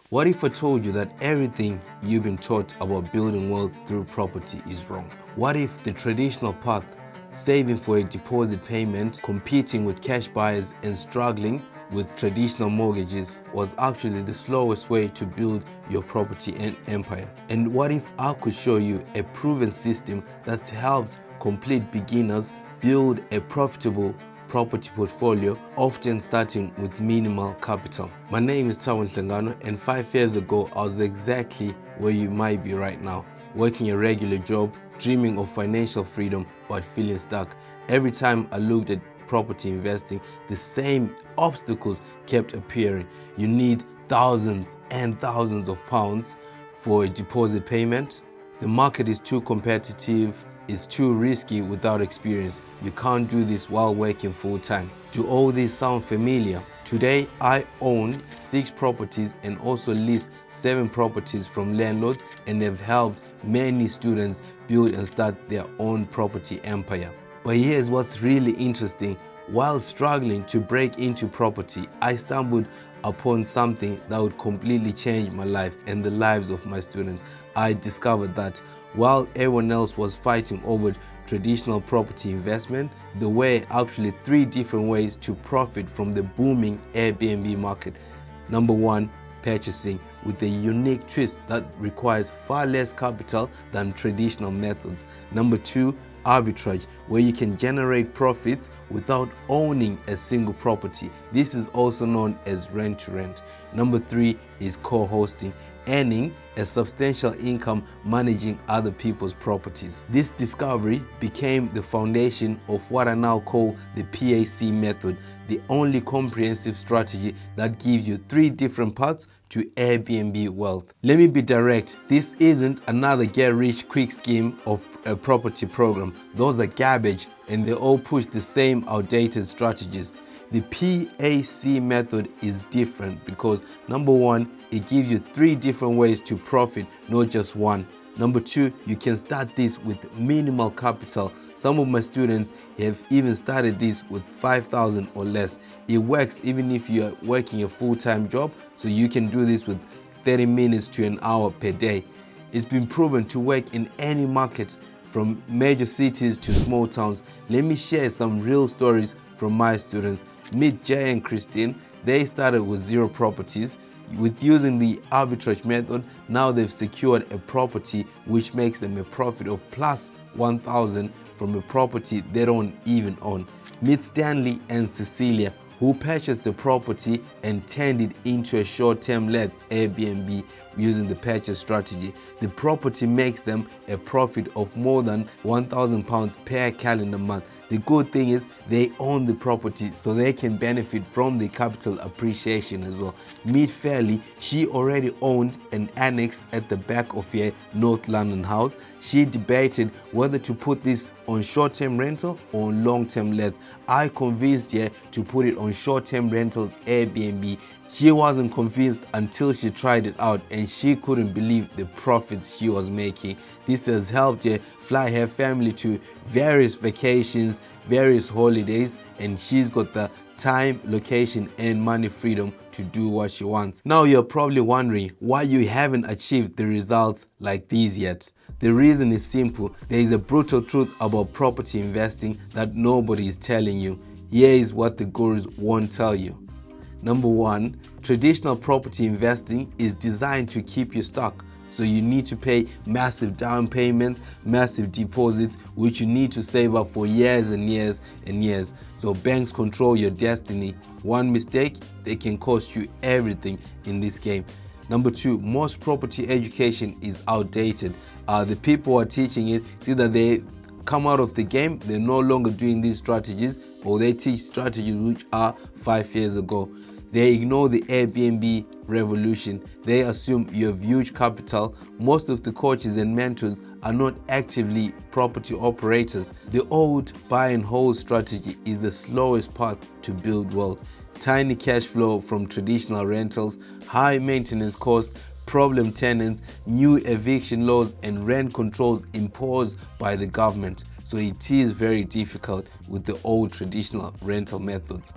What if I told you that everything you've been taught about building wealth through property is wrong? What if the traditional path, saving for a deposit payment, competing with cash buyers and struggling with traditional mortgages, was actually the slowest way to build your property empire? And what if I could show you a proven system that's helped complete beginners build a profitable property portfolio, often starting with minimal capital? My name is Tawan Hlangano, and 5 years ago I was exactly where you might be right now, working a regular job, dreaming of financial freedom but feeling stuck. Every time I looked at property investing, the same obstacles kept appearing. You need thousands and thousands of pounds for a deposit payment. The market is too competitive. It's too risky without experience. You can't do this while working full-time. Do all these sound familiar? Today, I own 6 properties and also lease 7 properties from landlords, and have helped many students build and start their own property empire. But here's what's really interesting. While struggling to break into property, I stumbled upon something that would completely change my life and the lives of my students. I discovered that while everyone else was fighting over traditional property investment, there were actually 3 different ways to profit from the booming Airbnb market. Number 1, purchasing, with a unique twist that requires far less capital than traditional methods. Number 2, arbitrage, where you can generate profits without owning a single property. This is also known as rent to rent. Number 3 is co-hosting, earning a substantial income managing other people's properties. This discovery became the foundation of what I now call the PAC method, the only comprehensive strategy that gives you 3 different paths to Airbnb wealth. Let me be direct, this isn't another get rich quick scheme of a property program. Those are garbage, and they all push the same outdated strategies. The PAC method is different because number 1, it gives you 3 different ways to profit, not just one. Number 2, you can start this with minimal capital. Some of my students have even started this with 5,000 or less. It works even if you are working a full-time job, so you can do this with 30 minutes to an hour per day. It's been proven to work in any market, from major cities to small towns. Let me share some real stories from my students. Meet Jay and Christine. They started with 0 properties. With using the arbitrage method, now they've secured a property which makes them a profit of plus 1,000 from a property they don't even own. Meet Stanley and Cecilia, who purchased the property and turned it into a short-term lets Airbnb using the purchase strategy. The property makes them a profit of more than £1,000 per calendar month. The good thing is they own the property, so they can benefit from the capital appreciation as well. Meet Fairley. She already owned an annex at the back of her North London house. She debated whether to put this on short-term rental or on long-term lets. I convinced her to put it on short-term rentals Airbnb. She wasn't convinced until she tried it out, and she couldn't believe the profits she was making. This has helped her fly her family to various vacations, various holidays, and she's got the time, location, and money freedom to do what she wants. Now you're probably wondering why you haven't achieved the results like these yet. The reason is simple. There is a brutal truth about property investing that nobody is telling you. Here is what the gurus won't tell you. Number 1, traditional property investing is designed to keep you stuck. So you need to pay massive down payments, massive deposits, which you need to save up for years and years and years. So banks control your destiny. One mistake, they can cost you everything in this game. Number 2, most property education is outdated. The people who are teaching it, it's either they come out of the game, they're no longer doing these strategies, or they teach strategies which are 5 years ago. They ignore the Airbnb revolution. They assume you have huge capital. Most of the coaches and mentors are not actively property operators. The old buy and hold strategy is the slowest path to build wealth. Tiny cash flow from traditional rentals, high maintenance costs, problem tenants, new eviction laws, and rent controls imposed by the government. So it is very difficult with the old traditional rental methods.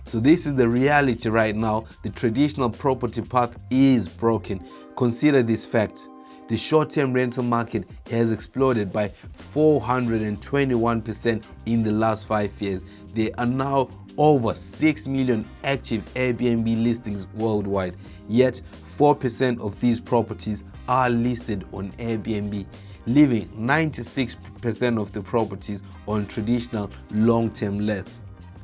So this is the reality right now. The traditional property path is broken. Consider this fact. The short-term rental market has exploded by 421% in the last 5 years. There are now over 6 million active Airbnb listings worldwide, yet 4% of these properties are listed on Airbnb, leaving 96% of the properties on traditional long-term lets.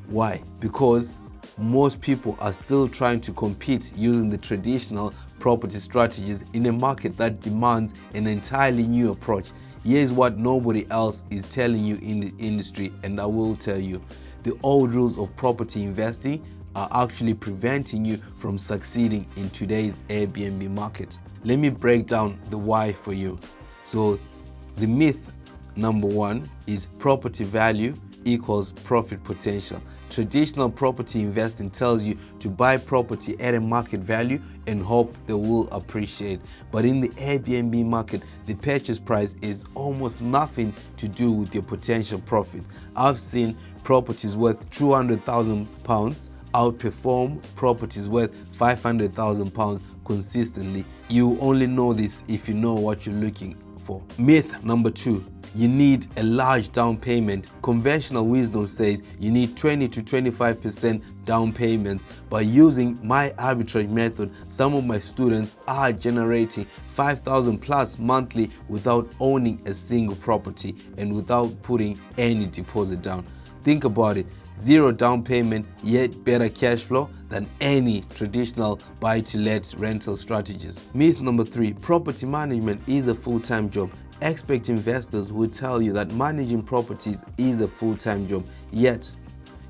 Why? Because most people are still trying to compete using the traditional property strategies in a market that demands an entirely new approach. Here's what nobody else is telling you in the industry, and I will tell you. The old rules of property investing are actually preventing you from succeeding in today's Airbnb market. Let me break down the why for you. So the myth number one is property value equals profit potential. Traditional property investing tells you to buy property at a market value and hope they will appreciate. But in the Airbnb market, the purchase price is almost nothing to do with your potential profit. I've seen properties worth £200,000 outperform properties worth £500,000 consistently. You only know this if you know what you're looking for. Myth number two. You need a large down payment. Conventional wisdom says you need 20 to 25% down payment. By using my arbitrage method, some of my students are generating 5,000 plus monthly without owning a single property and without putting any deposit down. Think about it. Zero down payment, yet better cash flow than any traditional buy-to-let rental strategies. Myth number three, property management is a full-time job. Expert investors will tell you that managing properties is a full-time job, yet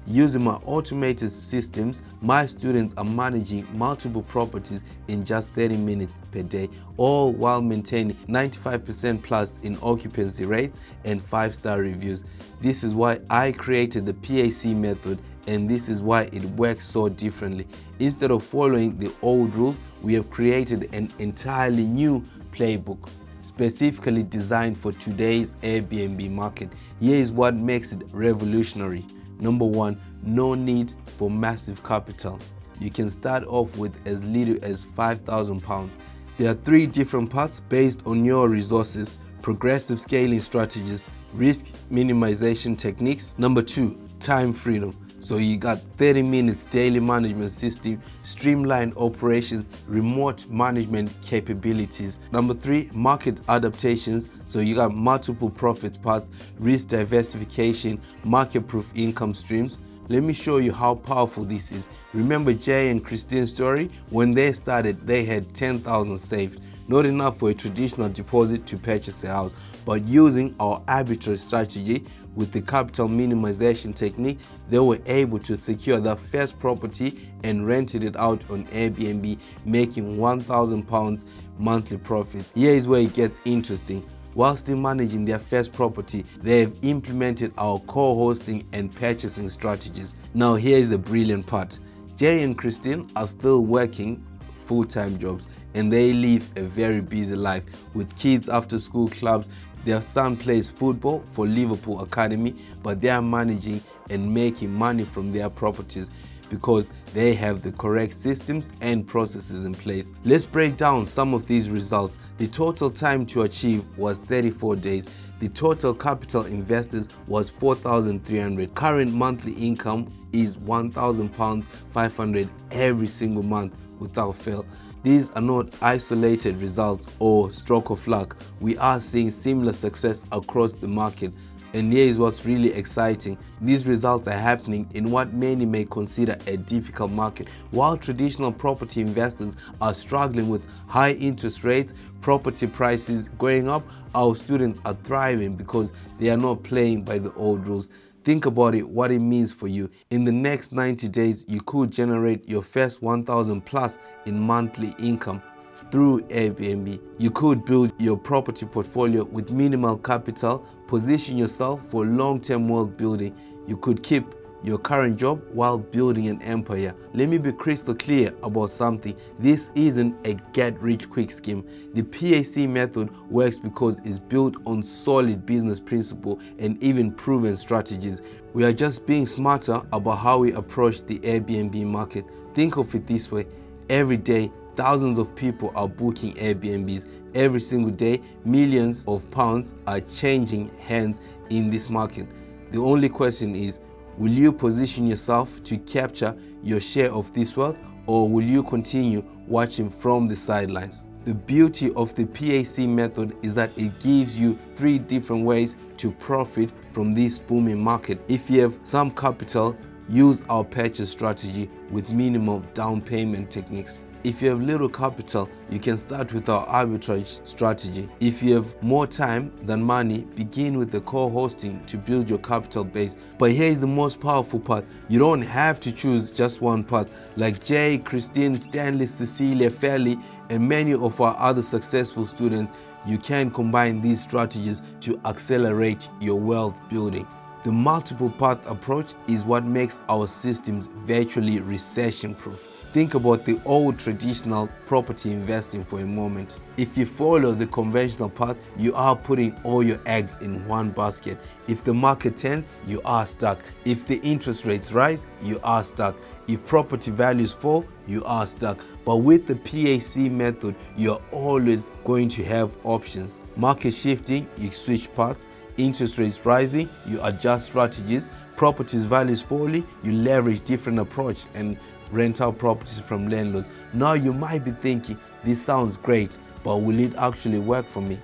using my automated systems, my students are managing multiple properties in just 30 minutes per day, all while maintaining 95% plus in occupancy rates and 5-star reviews. This is why I created the PAC method, and this is why it works so differently. Instead of following the old rules, we have created an entirely new playbook specifically designed for today's Airbnb market. Here is what makes it revolutionary. Number one, no need for massive capital. You can start off with as little as £5,000. There are 3 different paths based on your resources: progressive scaling strategies, risk minimization techniques. Number 2, time freedom. So you got 30 minutes daily management system, streamlined operations, remote management capabilities. Number 3, market adaptations. So you got multiple profit paths, risk diversification, market-proof income streams. Let me show you how powerful this is. Remember Jay and Christine's story? When they started, they had 10,000 saved. Not enough for a traditional deposit to purchase a house, but using our arbitrage strategy with the capital minimization technique, they were able to secure their first property and rented it out on Airbnb, making £1,000 monthly profits. Here is where it gets interesting. While still managing their first property, they have implemented our co-hosting and purchasing strategies. Now here is the brilliant part. Jay and Christine are still working full-time jobs, and they live a very busy life with kids, after school clubs. Their son plays football for Liverpool Academy, but they are managing and making money from their properties because they have the correct systems and processes in place. Let's break down some of these results. The total time to achieve was 34 days. The total capital invested was 4,300. Current monthly income is £1,000, 500 every single month without fail. These are not isolated results or stroke of luck. We are seeing similar success across the market. And here is what's really exciting. These results are happening in what many may consider a difficult market. While traditional property investors are struggling with high interest rates, property prices going up, our students are thriving because they are not playing by the old rules. Think about it, what it means for you. In the next 90 days, you could generate your first 1,000 plus in monthly income through Airbnb. You could build your property portfolio with minimal capital, position yourself for long-term wealth building. You could keep your current job while building an empire. Let me be crystal clear about something. This isn't a get-rich-quick scheme. The PAC method works because it's built on solid business principles and even proven strategies. We are just being smarter about how we approach the Airbnb market. Think of it this way. Every day, thousands of people are booking Airbnbs. Every single day, millions of pounds are changing hands in this market. The only question is, will you position yourself to capture your share of this wealth, or will you continue watching from the sidelines? The beauty of the PAC method is that it gives you 3 different ways to profit from this booming market. If you have some capital, use our purchase strategy with minimal down payment techniques. If you have little capital, you can start with our arbitrage strategy. If you have more time than money, begin with the co-hosting to build your capital base. But here is the most powerful part. You don't have to choose just one path. Like Jay, Christine, Stanley, Cecilia, Fairley, and many of our other successful students, you can combine these strategies to accelerate your wealth building. The multiple path approach is what makes our systems virtually recession-proof. Think about the old traditional property investing for a moment. If you follow the conventional path, you are putting all your eggs in one basket. If the market turns, you are stuck. If the interest rates rise, you are stuck. If property values fall, you are stuck. But with the PAC method, you're always going to have options. Market shifting, you switch paths. Interest rates rising, you adjust strategies. Properties values falling, you leverage different approach and rent out properties from landlords. Now you might be thinking, this sounds great, but will it actually work for me?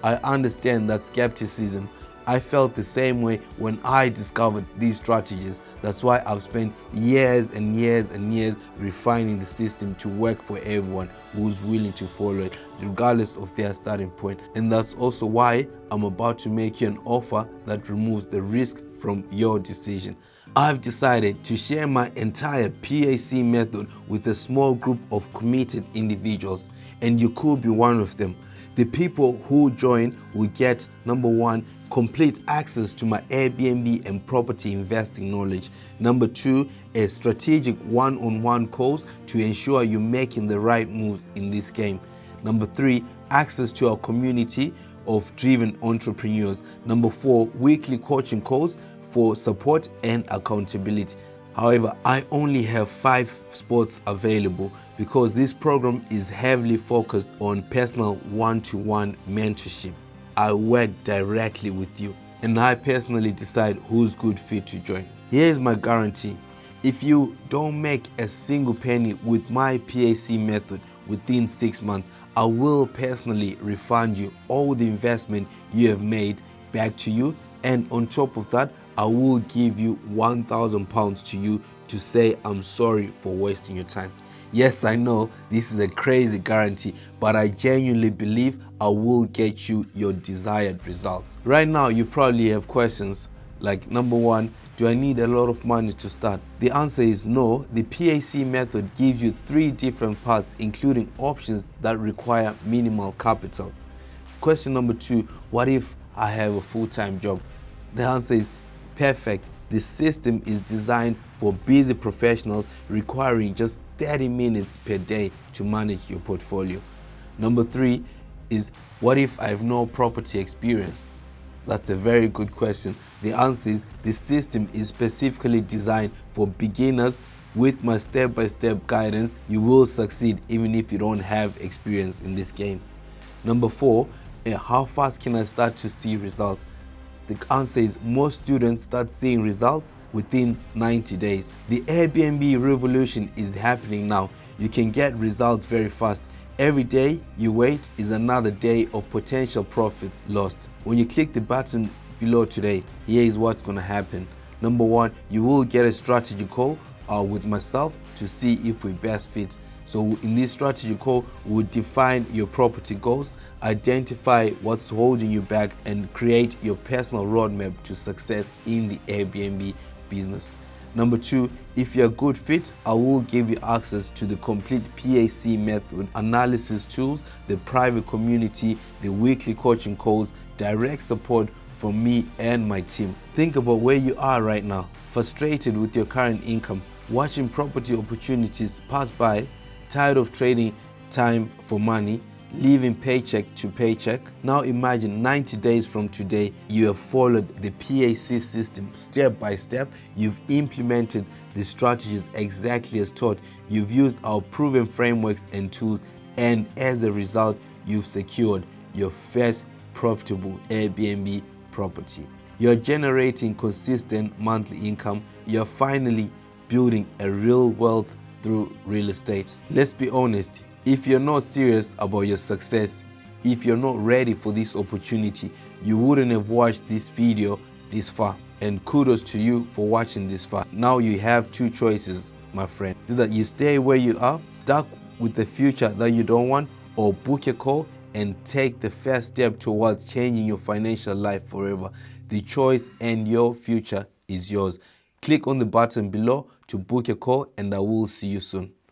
I understand that skepticism. I felt the same way when I discovered these strategies. That's why I've spent years and years and years refining the system to work for everyone who's willing to follow it, regardless of their starting point. And that's also why I'm about to make you an offer that removes the risk from your decision. I've decided to share my entire PAC method with a small group of committed individuals, and you could be one of them. The people who join will get, number 1, complete access to my Airbnb and property investing knowledge. Number 2, a strategic one-on-one course to ensure you're making the right moves in this game. Number 3, access to our community of driven entrepreneurs. Number 4, weekly coaching calls for support and accountability. However, I only have 5 spots available because this program is heavily focused on personal one-to-one mentorship. I work directly with you, and I personally decide who's good fit to join. Here's my guarantee. If you don't make a single penny with my PAC method within 6 months, I will personally refund you all the investment you have made back to you, and on top of that, I will give you £1,000 to you to say I'm sorry for wasting your time. Yes, I know this is a crazy guarantee, but I genuinely believe I will get you your desired results. Right now, you probably have questions like, number 1, do I need a lot of money to start? The answer is no. The PAC method gives you 3 different paths, including options that require minimal capital. Question number 2, what if I have a full-time job? The answer is perfect. The system is designed for busy professionals requiring just 30 minutes per day to manage your portfolio. Number 3 is, what if I have no property experience? That's a very good question. The answer is, the system is specifically designed for beginners. With my step-by-step guidance, you will succeed even if you don't have experience in this game. Number 4, how fast can I start to see results? The answer is, most students start seeing results within 90 days. The Airbnb revolution is happening now. You can get results very fast. Every day you wait is another day of potential profits lost. When you click the button below today, here is what's going to happen. Number 1, you will get a strategy call with myself to see if we best fit. So in this strategy call, we'll define your property goals, identify what's holding you back, and create your personal roadmap to success in the Airbnb business. Number 2, if you're a good fit, I will give you access to the complete PAC method, analysis tools, the private community, the weekly coaching calls, direct support from me and my team. Think about where you are right now, frustrated with your current income, watching property opportunities pass by, tired of trading time for money, living paycheck to paycheck. Now imagine 90 days from today, you have followed the PAC system step by step. You've implemented the strategies exactly as taught. You've used our proven frameworks and tools, and as a result, you've secured your first profitable Airbnb property. You're generating consistent monthly income. You're finally building a real wealth through real estate. Let's be honest, if you're not serious about your success, if you're not ready for this opportunity, you wouldn't have watched this video this far. And kudos to you for watching this far. Now you have two choices, my friend. Either you stay where you are, stuck with the future that you don't want, or book a call and take the first step towards changing your financial life forever. The choice and your future is yours. Click on the button below to book a call, and I will see you soon.